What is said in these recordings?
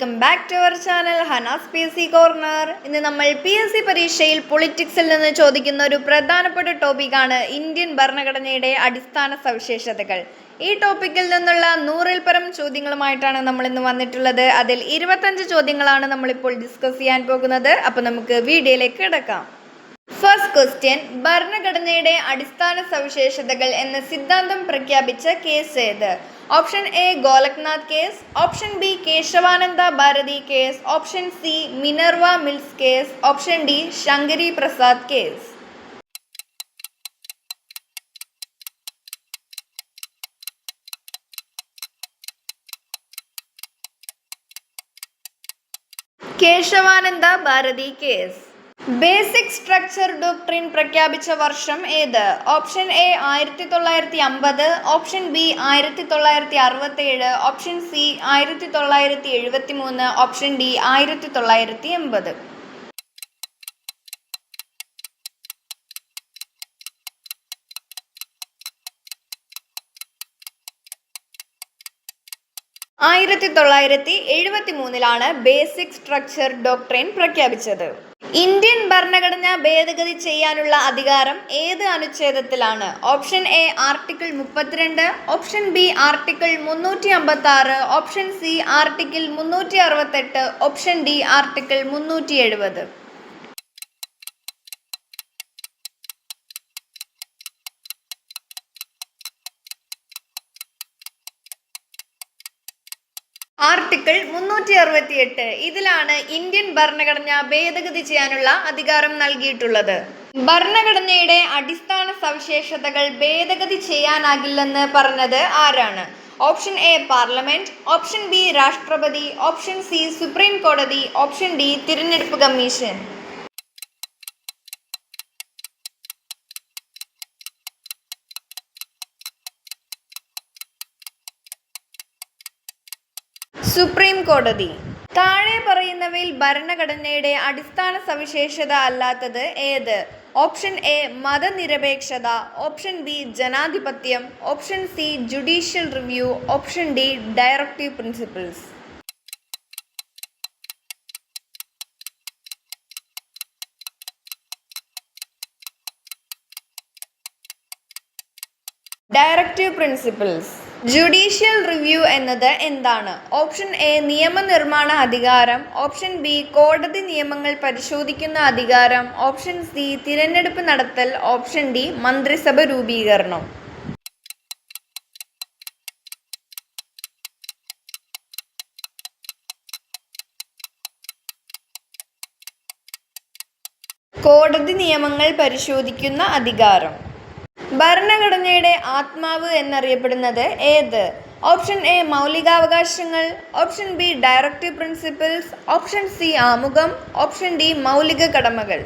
Welcome back to our channel Hanas PSC corner. ഇന്ന് നമ്മൾ PSC പരീക്ഷയിൽ പൊളിറ്റിക്സിൽ നിന്ന് ചോദിക്കുന്ന ഒരു പ്രധാനപ്പെട്ട ടോപ്പിക്കാണ് ഇന്ത്യൻ ഭരണഘടനയുടെ അടിസ്ഥാന സവിശേഷതകൾ. ഈ ടോപ്പിക്കിൽ നിന്നുള്ള 100-ൽ പരം ചോദ്യങ്ങളുമായിട്ടാണ് നമ്മൾ ഇന്ന് വന്നിട്ടുള്ളത്. അതിൽ 25 ചോദ്യങ്ങളാണ് നമ്മളിപ്പോൾ ഡിസ്കസ് ചെയ്യാൻ പോകുന്നത്. അപ്പോൾ നമുക്ക് വീഡിയോയിലേക്ക് കിടക്കാം. ഫസ്റ്റ് ക്വസ്റ്റ്യൻ, ഭരണഘടനയുടെ അടിസ്ഥാന സവിശേഷതകൾ എന്ന സിദ്ധാന്തം പ്രഖ്യാപിച്ച കേസ് ഏത്? Option A Golaknath case, option B Kesavananda Bharati case, option C Minerva Mills case, option D Sankari Prasad case. Kesavananda Bharati case. Basic structure doctrine പ്രഖ്യാപിച്ച വർഷം ഏത്? Option A 1950, option B 1967, option C 1973, option D 1980. ആയിരത്തി 1973 ബേസിക് സ്ട്രക്ചർ ഡോക്ട്രിൻ പ്രഖ്യാപിച്ചത്. ഇന്ത്യൻ ഭരണഘടന ഭേദഗതി ചെയ്യാനുള്ള അധികാരം ഏത് അനുച്ഛേദത്തിലാണ്? Option A article 32, option B article 356, option C article 368, option D article 370. Article 368. ഇതിലാണ് ഇന്ത്യൻ ഭരണഘടന ഭേദഗതി ചെയ്യാനുള്ള അധികാരം നൽകിയിട്ടുള്ളത്. ഭരണഘടനയുടെ അടിസ്ഥാന സവിശേഷതകൾ ഭേദഗതി ചെയ്യാനാകില്ലെന്ന് പറഞ്ഞത് ആരാണ്? Option A parliament, option B രാഷ്ട്രപതി, ഓപ്ഷൻ സി സുപ്രീം കോടതി, ഓപ്ഷൻ ഡി തിരഞ്ഞെടുപ്പ് കമ്മീഷൻ. സുപ്രീം കോടതി. താഴെ പറയുന്നവയിൽ ഭരണഘടനയുടെ അടിസ്ഥാന സവിശേഷത അല്ലാത്തത് ഏത്? ഓപ്ഷൻ എ മതനിരപേക്ഷത, ഓപ്ഷൻ ബി ജനാധിപത്യം, option C judicial review, option D directive principles. Directive principles. Judicial review എന്നത് എന്താണ്? ഓപ്ഷൻ എ നിയമനിർമ്മാണ അധികാരം, ഓപ്ഷൻ ബി കോടതി നിയമങ്ങൾ പരിശോധിക്കുന്ന അധികാരം, ഓപ്ഷൻ സി തിരഞ്ഞെടുപ്പ് നടത്തൽ, ഓപ്ഷൻ ഡി മന്ത്രിസഭ രൂപീകരണം. കോടതി നിയമങ്ങൾ പരിശോധിക്കുന്ന അധികാരം. ഭരണഘടനയുടെ ആത്മാവ് എന്നറിയപ്പെടുന്നത് ഏത്? ഓപ്ഷൻ എ മൗലികാവകാശങ്ങൾ, option B directive principles, option C ആമുഖം, ഓപ്ഷൻ ഡി മൗലിക കടമകൾ.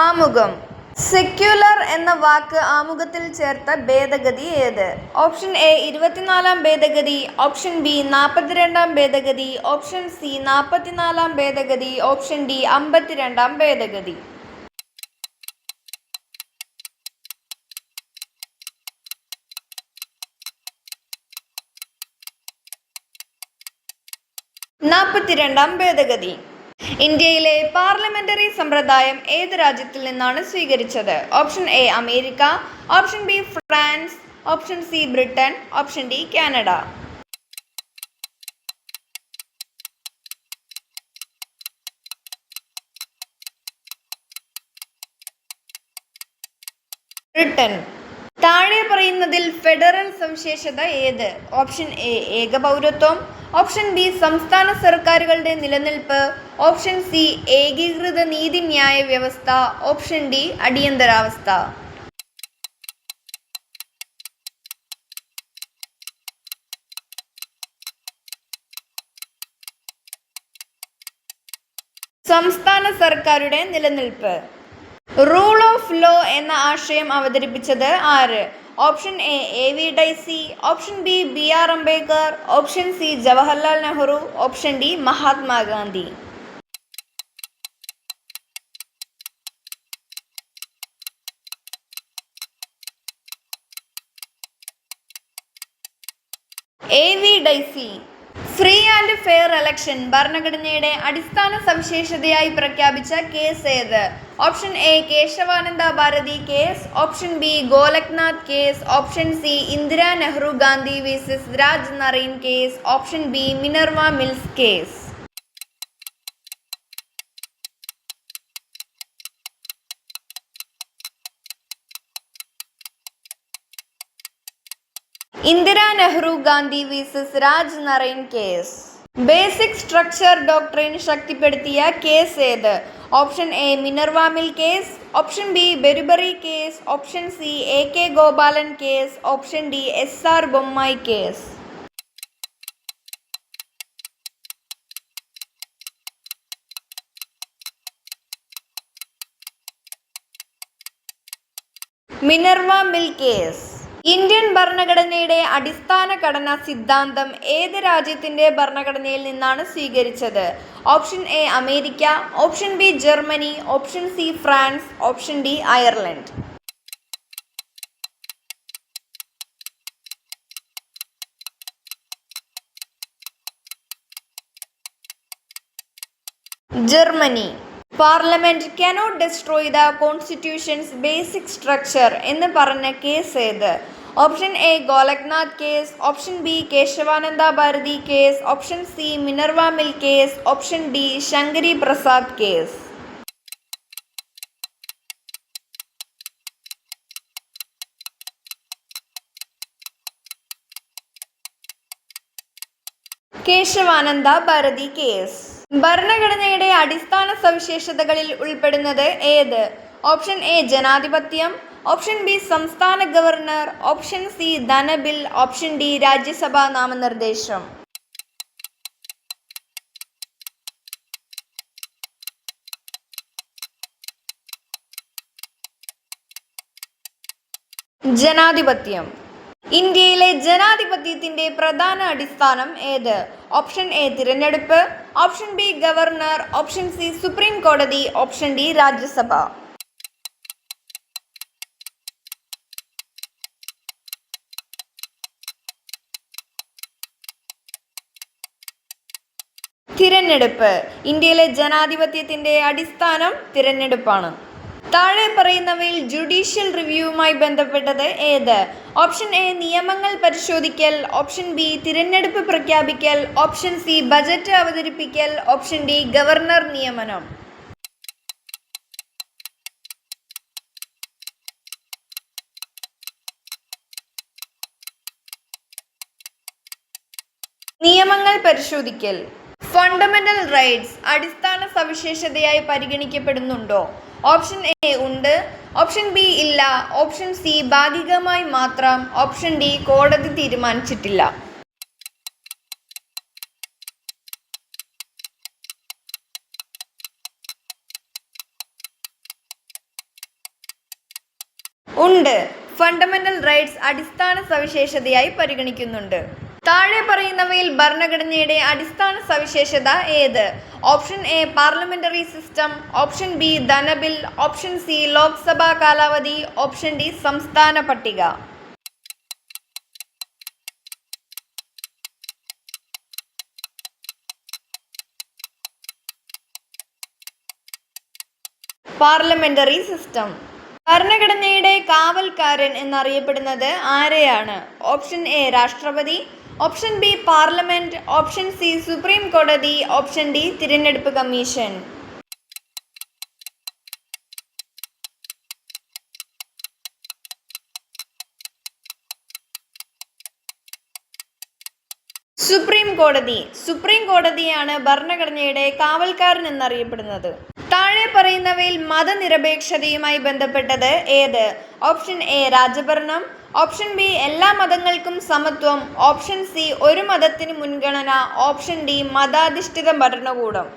ആമുഖം. സെക്യുലർ എന്ന വാക്ക് ആമുഖത്തിൽ ചേർത്ത ഭേദഗതി ഏത്? ഓപ്ഷൻ എ 24-ാം ഭേദഗതി, ഓപ്ഷൻ ബി 42-ാം ഭേദഗതി, ഓപ്ഷൻ സി 44-ാം ഭേദഗതി, ഓപ്ഷൻ ഡി 52-ാം ഭേദഗതി. നാൽപ്പത്തിരണ്ടാം ഭേദഗതി. ഇന്ത്യയിലെ പാർലമെന്ററി സമ്പ്രദായം ഏത് രാജ്യത്തിൽ നിന്നാണ് സ്വീകരിച്ചത്? Option A America, option B France, option C Britain, option D Canada. Britain. താഴെ പറയുന്നതിൽ ഫെഡറൽ സവിശേഷത ഏത്? ഓപ്ഷൻ എ ഏകപൗരത്വം, ഓപ്ഷൻ ബി സംസ്ഥാന സർക്കാരുകളുടെ നിലനിൽപ്പ്, ഓപ്ഷൻ സി ഏകീകൃത നീതിന്യായ വ്യവസ്ഥ, ഓപ്ഷൻ ഡി അടിയന്തരാവസ്ഥ. സംസ്ഥാന സർക്കാരുടെ നിലനിൽപ്പ്. റൂൾ ഓഫ് ലോ എന്ന ആശയം അവതരിപ്പിച്ചത് ആര്? Option A V Dicey, option B BR Ambedkar, option C Jawaharlal Nehru, option D Mahatma Gandhi. AV Dicey. Free and fair election ഭരണഘടനയുടെ അടിസ്ഥാന സവിശേഷതയായി പ്രഖ്യാപിച്ച കേസ് ഏത്? Option A Kesavananda Bharati case, option B Golaknath case, option C Indira Nehru Gandhi versus Raj Narain case, option B Minerva Mills case. Indira Nehru Gandhi versus Raj Narain case. Basic structure doctrine ശക്തിപ്പെടുത്തിയ case ഏത്? Option A Minerva Mill case, option B Berubari case, option C AK Gopalan case, option D SR Bommai case. Minerva Mill case. Indian ഭരണഘടനയുടെ അടിസ്ഥാന ഘടനാ സിദ്ധാന്തം ഏത് രാജ്യത്തിന്റെ ഭരണഘടനയിൽ നിന്നാണ് സ്വീകരിച്ചത്? Option A America, option B Germany, option C France, option D Ireland. Germany. Parliament cannot destroy the constitution's basic structure എന്ന് പറഞ്ഞ കേസ് ഏത്? Option A Golaknath case, option B Kesavananda Bharati case, option C Minerva Mill case, option D Sankari Prasad case. Kesavananda Bharati case. ഭരണഘടനയുടെ അടിസ്ഥാന സവിശേഷതകളിൽ ഉൾപ്പെടുന്നത് ഏത്? Option A ജനാധിപത്യം, option B സംസ്ഥാന ഗവർണർ, ഓപ്ഷൻ സി ധനബിൽ, ഓപ്ഷൻ ഡി രാജ്യസഭാ നാമനിർദ്ദേശം. ജനാധിപത്യം. ഇന്ത്യയിലെ ജനാധിപത്യത്തിന്റെ പ്രധാന അടിസ്ഥാനം ഏത്? ഓപ്ഷൻ എ തിരഞ്ഞെടുപ്പ്, option B governor, option C supreme കോടതി, ഓപ്ഷൻ ഡി രാജ്യസഭ. തിരഞ്ഞെടുപ്പ്. ഇന്ത്യയിലെ ജനാധിപത്യത്തിന്റെ അടിസ്ഥാനം തിരഞ്ഞെടുപ്പാണ്. താഴെ പറയുന്നവയിൽ ജുഡീഷ്യൽ റിവ്യൂവുമായി ബന്ധപ്പെട്ടത് ഏത്? ഓപ്ഷൻ എ നിയമങ്ങൾ പരിശോധിക്കൽ, ഓപ്ഷൻ ബി തിരഞ്ഞെടുപ്പ് പ്രഖ്യാപിക്കൽ, ഓപ്ഷൻ സി ബജറ്റ് അവതരിപ്പിക്കൽ, ഓപ്ഷൻ ഡി ഗവർണർ നിയമനം. നിയമങ്ങൾ പരിശോധിക്കൽ. ഫണ്ടമെന്റൽ റൈറ്റ്സ് അടിസ്ഥാന സവിശേഷതയായി പരിഗണിക്കപ്പെടുന്നുണ്ടോ? ഓപ്ഷൻ എ ഉണ്ട്, ഓപ്ഷൻ ബി ഇല്ല, ഓപ്ഷൻ സി ഭാഗികമായി മാത്രം, ഓപ്ഷൻ ഡി കോടതി തീരുമാനിച്ചിട്ടില്ല. ഉണ്ട്. ഫണ്ടമെന്റൽ റൈറ്റ്സ് അടിസ്ഥാന സവിശേഷതയായി പരിഗണിക്കുന്നുണ്ട്. താഴെ പറയുന്നവയിൽ ഭരണഘടനയുടെ അടിസ്ഥാന സവിശേഷത ഏത്? Option A parliamentary system, option B ധനബിൽ, ഓപ്ഷൻ സി ലോക്സഭാ കാലാവധി, ഓപ്ഷൻ ഡി സംസ്ഥാന പട്ടിക. Parliamentary system. ഭരണഘടനയുടെ കാവൽക്കാരൻ എന്നറിയപ്പെടുന്നത് ആരെയാണ്? ഓപ്ഷൻ എ രാഷ്ട്രപതി, option B parliament, option C supreme കോടതി, ഓപ്ഷൻ ഡി തിരഞ്ഞെടുപ്പ് കമ്മീഷൻ. സുപ്രീം കോടതി. സുപ്രീം കോടതിയാണ് ഭരണഘടനയുടെ കാവൽക്കാരൻ എന്നറിയപ്പെടുന്നത്. താഴെ പറയുന്നവയിൽ മതനിരപേക്ഷതയുമായി ബന്ധപ്പെട്ടത് ഏത്? ഓപ്ഷൻ എ രാജഭരണം, ഓപ്ഷൻ ബി എല്ലാ മതങ്ങൾക്കും സമത്വം, ഓപ്ഷൻ സി ഒരു മതത്തിന് മുൻഗണന, ഓപ്ഷൻ ഡി മതാധിഷ്ഠിത ഭരണകൂടം.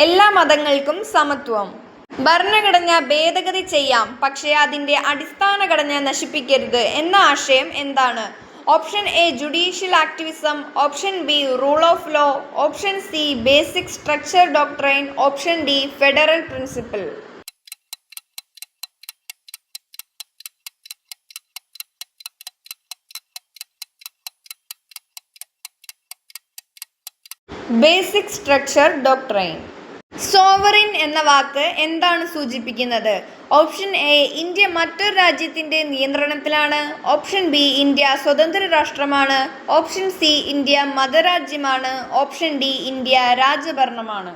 എല്ലാ മതങ്ങൾക്കും സമത്വം. ഭരണഘടന ഭേദഗതി ചെയ്യാം, പക്ഷേ അതിൻ്റെ അടിസ്ഥാന ഘടന നശിപ്പിക്കരുത് എന്ന ആശയം എന്താണ്? Option A judicial activism, option B rule of law, option C basic structure doctrine, option D federal principle. Basic structure doctrine. Sovereign എന്ന വാക്ക് എന്താണ് സൂചിപ്പിക്കുന്നത്? ഓപ്ഷൻ എ ഇന്ത്യ മറ്റൊരു രാജ്യത്തിന്റെ നിയന്ത്രണത്തിലാണ്, ഓപ്ഷൻ ബി ഇന്ത്യ സ്വതന്ത്ര രാഷ്ട്രമാണ്, ഓപ്ഷൻ സി ഇന്ത്യ മതരാജ്യമാണ്, ഓപ്ഷൻ ഡി ഇന്ത്യ രാജഭരണമാണ്.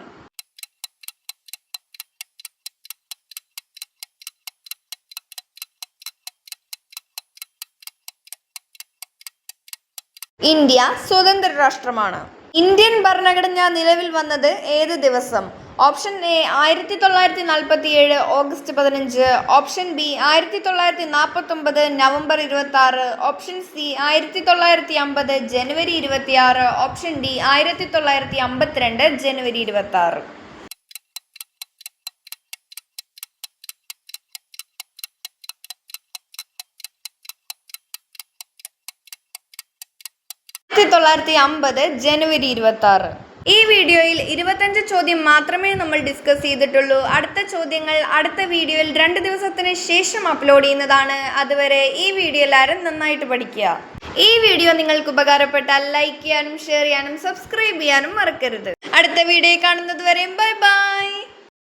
ഇന്ത്യ സ്വതന്ത്ര രാഷ്ട്രമാണ്. ഇന്ത്യൻ ഭരണഘടന നിലവിൽ വന്നത് ഏത് ദിവസം? Option A 1947 August 15, option B 1949 November 26, option C 1950 ജനുവരി 26, ഓപ്ഷൻ ഡി 1952 ജനുവരി 26. ജനുവരി 26. ഈ വീഡിയോയിൽ 25 ചോദ്യം മാത്രമേ നമ്മൾ ഡിസ്കസ് ചെയ്തിട്ടുള്ളൂ. അടുത്ത ചോദ്യങ്ങൾ അടുത്ത വീഡിയോയിൽ 2 ദിവസത്തിന് ശേഷം അപ്ലോഡ് ചെയ്യുന്നതാണ്. അതുവരെ ഈ വീഡിയോ എല്ലാവരും നന്നായിട്ട് പഠിക്കുക. ഈ വീഡിയോ നിങ്ങൾക്ക് ഉപകാരപ്പെട്ടാൽ ലൈക്ക് ചെയ്യാനും ഷെയർ ചെയ്യാനും സബ്സ്ക്രൈബ് ചെയ്യാനും മറക്കരുത്. അടുത്ത വീഡിയോ കാണുന്നത് വരെ ബൈ ബൈ.